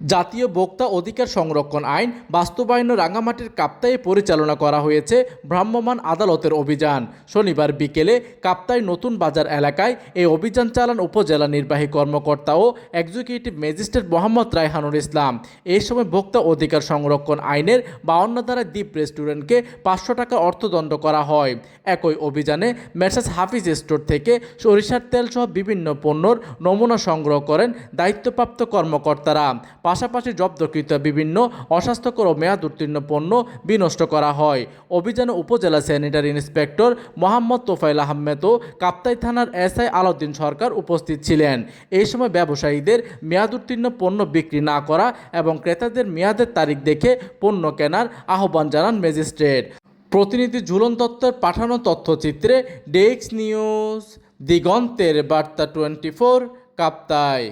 জাতীয় ভোক্তা অধিকার সংরক্ষণ আইন বাস্তবায়ন রাঙামাটির কাপ্তাইয়ে পরিচালনা করা হয়েছে ভ্রাম্যমাণ আদালতের অভিযান। শনিবার বিকেলে কাপ্তাই নতুন বাজার এলাকায় এই অভিযান চালান উপজেলা নির্বাহী কর্মকর্তা ও এক্সিকিউটিভ ম্যাজিস্ট্রেট মোহাম্মদ রায়হানুল ইসলাম। এই সময় ভোক্তা অধিকার সংরক্ষণ আইনের 52 ধারায় দ্বীপ রেস্টুরেন্টকে 500 টাকা অর্থদণ্ড করা হয়। একই অভিযানে মেসার্স হাফিজ স্টোর থেকে সরিষার তেল সহ বিভিন্ন পণ্যর নমুনা সংগ্রহ করেন দায়িত্বপ্রাপ্ত কর্মকর্তারা। পাশাপাশি জব্দকৃত বিভিন্ন অস্বাস্থ্যকর ও মেয়াদ উত্তীর্ণ পণ্য বিনষ্ট করা হয়। অভিযানে উপজেলা স্যানিটারি ইন্সপেক্টর মোহাম্মদ তোফায়েল আহমেদ ও কাপ্তাই থানার এসআই আলাউদ্দিন সরকার উপস্থিত ছিলেন। এই সময় ব্যবসায়ীদের মেয়াদ উত্তীর্ণ পণ্য বিক্রি না করা এবং ক্রেতাদের মেয়াদের তারিখ দেখে পণ্য কেনার আহ্বান জানান ম্যাজিস্ট্রেট। প্রতিনিধি ঝুলন দত্তের পাঠানো তথ্যচিত্রে ডেস্ক নিউজ, দিগন্তের বার্তা 24, কাপ্তাই।